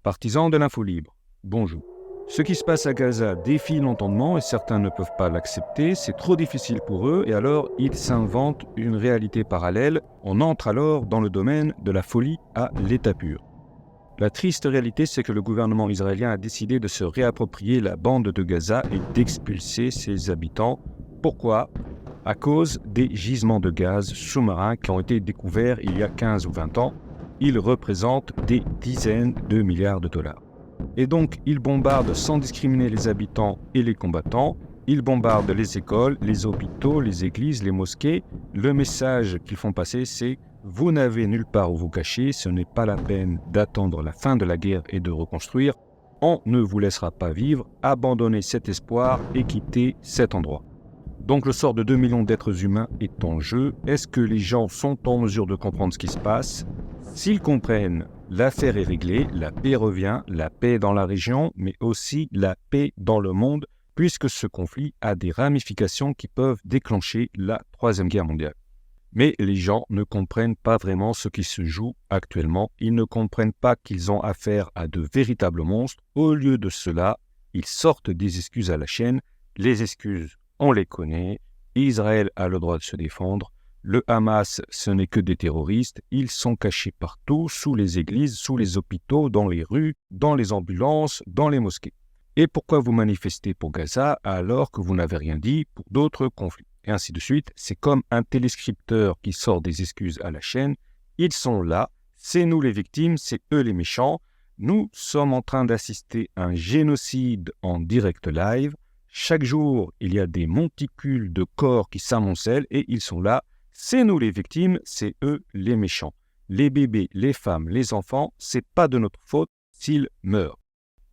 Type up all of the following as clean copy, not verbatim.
Partisans de l'info libre, bonjour. Ce qui se passe à Gaza défie l'entendement et certains ne peuvent pas l'accepter, c'est trop difficile pour eux et alors ils s'inventent une réalité parallèle. On entre alors dans le domaine de la folie à l'état pur. La triste réalité, c'est que le gouvernement israélien a décidé de se réapproprier la bande de Gaza et d'expulser ses habitants. Pourquoi ? À cause des gisements de gaz sous-marins qui ont été découverts il y a 15 ou 20 ans. Ils représentent des dizaines de milliards de dollars. Et donc, ils bombardent sans discriminer les habitants et les combattants. Ils bombardent les écoles, les hôpitaux, les églises, les mosquées. Le message qu'ils font passer, c'est « Vous n'avez nulle part où vous cacher, ce n'est pas la peine d'attendre la fin de la guerre et de reconstruire. On ne vous laissera pas vivre, abandonnez cet espoir et quittez cet endroit. » Donc le sort de 2 millions d'êtres humains est en jeu. Est-ce que les gens sont en mesure de comprendre ce qui se passe ? S'ils comprennent, l'affaire est réglée, la paix revient, la paix dans la région, mais aussi la paix dans le monde, puisque ce conflit a des ramifications qui peuvent déclencher la Troisième Guerre mondiale. Mais les gens ne comprennent pas vraiment ce qui se joue actuellement. Ils ne comprennent pas qu'ils ont affaire à de véritables monstres. Au lieu de cela, ils sortent des excuses à la chaîne. Les excuses, on les connaît. Israël a le droit de se défendre. Le Hamas, ce n'est que des terroristes. Ils sont cachés partout, sous les églises, sous les hôpitaux, dans les rues, dans les ambulances, dans les mosquées. Et pourquoi vous manifestez pour Gaza alors que vous n'avez rien dit pour d'autres conflits ? Et ainsi de suite. C'est comme un téléscripteur qui sort des excuses à la chaîne. Ils sont là, c'est nous les victimes, c'est eux les méchants. Nous sommes en train d'assister à un génocide en direct live. Chaque jour, il y a des monticules de corps qui s'amoncellent et ils sont là. C'est nous les victimes, c'est eux les méchants. Les bébés, les femmes, les enfants, c'est pas de notre faute s'ils meurent.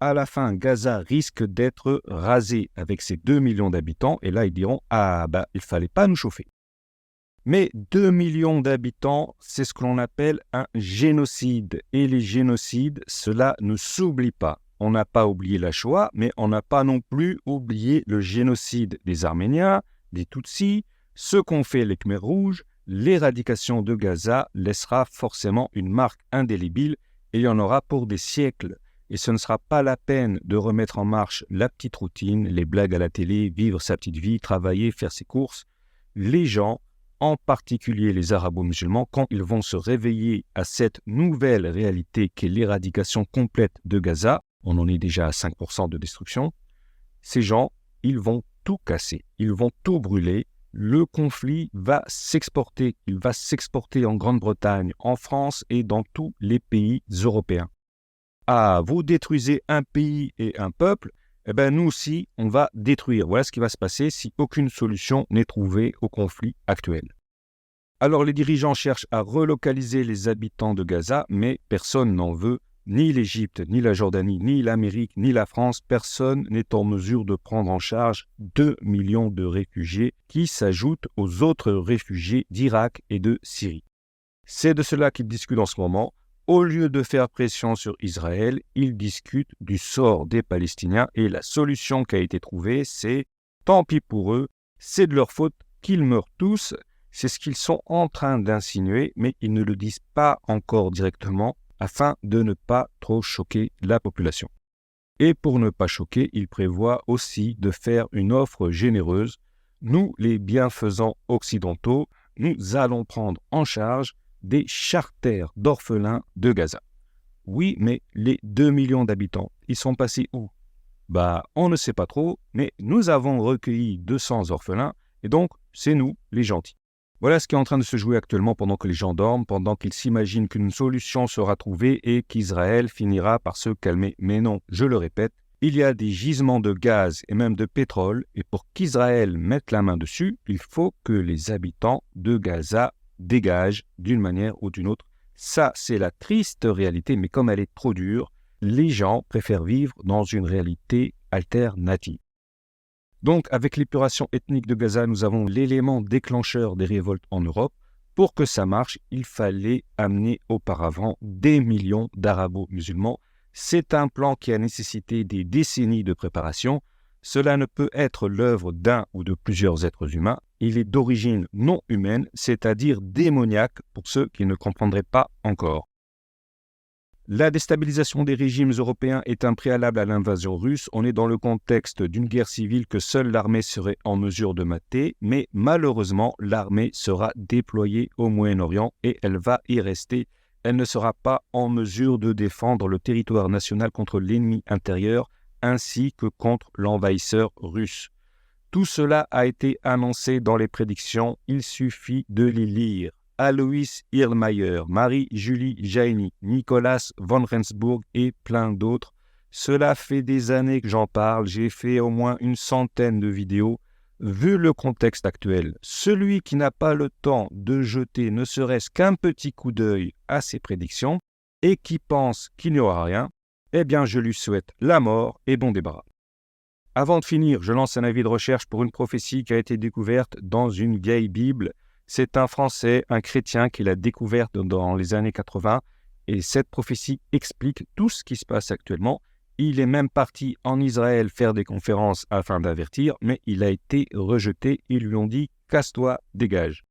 À la fin, Gaza risque d'être rasé avec ses 2 millions d'habitants et là ils diront « Ah il fallait pas nous chauffer ». Mais 2 millions d'habitants, c'est ce que l'on appelle un génocide. Et les génocides, cela ne s'oublie pas. On n'a pas oublié la Shoah, mais on n'a pas non plus oublié le génocide des Arméniens, des Tutsis. Ce qu'ont fait les Khmers rouges, l'éradication de Gaza laissera forcément une marque indélébile et il y en aura pour des siècles. Et ce ne sera pas la peine de remettre en marche la petite routine, les blagues à la télé, vivre sa petite vie, travailler, faire ses courses. Les gens, en particulier les arabo-musulmans, quand ils vont se réveiller à cette nouvelle réalité qu'est l'éradication complète de Gaza, on en est déjà à 5% de destruction, ces gens, ils vont tout casser, ils vont tout brûler. Le conflit va s'exporter, il va s'exporter en Grande-Bretagne, en France et dans tous les pays européens. Ah, vous détruisez un pays et un peuple, nous aussi, on va détruire. Voilà ce qui va se passer si aucune solution n'est trouvée au conflit actuel. Alors les dirigeants cherchent à relocaliser les habitants de Gaza, mais personne n'en veut. Ni l'Égypte, ni la Jordanie, ni l'Amérique, ni la France, personne n'est en mesure de prendre en charge 2 millions de réfugiés qui s'ajoutent aux autres réfugiés d'Irak et de Syrie. C'est de cela qu'ils discutent en ce moment. Au lieu de faire pression sur Israël, ils discutent du sort des Palestiniens et la solution qui a été trouvée, c'est tant pis pour eux, c'est de leur faute qu'ils meurent tous. C'est ce qu'ils sont en train d'insinuer, mais ils ne le disent pas encore directement afin de ne pas trop choquer la population. Et pour ne pas choquer, ils prévoient aussi de faire une offre généreuse. Nous, les bienfaisants occidentaux, nous allons prendre en charge des charters d'orphelins de Gaza. Oui, mais les 2 millions d'habitants, ils sont passés où ? On ne sait pas trop, mais nous avons recueilli 200 orphelins, et donc c'est nous, les gentils. Voilà ce qui est en train de se jouer actuellement pendant que les gens dorment, pendant qu'ils s'imaginent qu'une solution sera trouvée et qu'Israël finira par se calmer. Mais non, je le répète, il y a des gisements de gaz et même de pétrole, et pour qu'Israël mette la main dessus, il faut que les habitants de Gaza dégagent d'une manière ou d'une autre. Ça, c'est la triste réalité, mais comme elle est trop dure, les gens préfèrent vivre dans une réalité alternative. Donc, avec l'épuration ethnique de Gaza, nous avons l'élément déclencheur des révoltes en Europe. Pour que ça marche, il fallait amener auparavant des millions d'arabo-musulmans. C'est un plan qui a nécessité des décennies de préparation. Cela ne peut être l'œuvre d'un ou de plusieurs êtres humains. Il est d'origine non humaine, c'est-à-dire démoniaque pour ceux qui ne comprendraient pas encore. La déstabilisation des régimes européens est un préalable à l'invasion russe. On est dans le contexte d'une guerre civile que seule l'armée serait en mesure de mater, mais malheureusement, l'armée sera déployée au Moyen-Orient et elle va y rester. Elle ne sera pas en mesure de défendre le territoire national contre l'ennemi intérieur ainsi que contre l'envahisseur russe. Tout cela a été annoncé dans les prédictions, il suffit de les lire. Alois Erlmeyer, Marie-Julie Jaini, Nicolas von Rensburg et plein d'autres. Cela fait des années que j'en parle, j'ai fait au moins une centaine de vidéos. Vu le contexte actuel, celui qui n'a pas le temps de jeter ne serait-ce qu'un petit coup d'œil à ces prédictions et qui pense qu'il n'y aura rien, eh bien je lui souhaite la mort et bon débarras. Avant de finir, je lance un avis de recherche pour une prophétie qui a été découverte dans une vieille Bible. C'est un Français, un chrétien qui l'a découverte dans les années 80 et cette prophétie explique tout ce qui se passe actuellement. Il est même parti en Israël faire des conférences afin d'avertir, mais il a été rejeté. Ils lui ont dit « casse-toi, dégage ».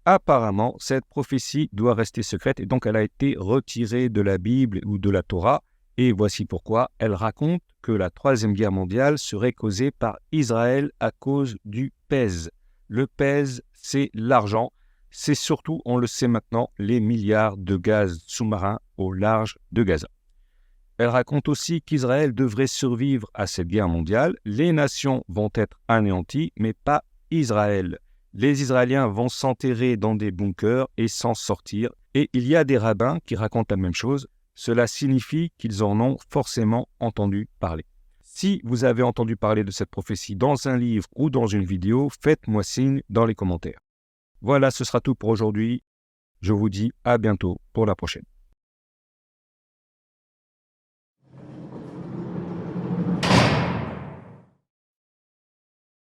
Apparemment, cette prophétie doit rester secrète et donc elle a été retirée de la Bible ou de la Torah. Et voici pourquoi. Elle raconte que la Troisième Guerre mondiale serait causée par Israël à cause du pèse. Le pèse, c'est l'argent. C'est surtout, on le sait maintenant, les milliards de gaz sous-marins au large de Gaza. Elle raconte aussi qu'Israël devrait survivre à cette guerre mondiale. Les nations vont être anéanties, mais pas Israël. Les Israéliens vont s'enterrer dans des bunkers et s'en sortir. Et il y a des rabbins qui racontent la même chose. Cela signifie qu'ils en ont forcément entendu parler. Si vous avez entendu parler de cette prophétie dans un livre ou dans une vidéo, faites-moi signe dans les commentaires. Voilà, ce sera tout pour aujourd'hui. Je vous dis à bientôt pour la prochaine.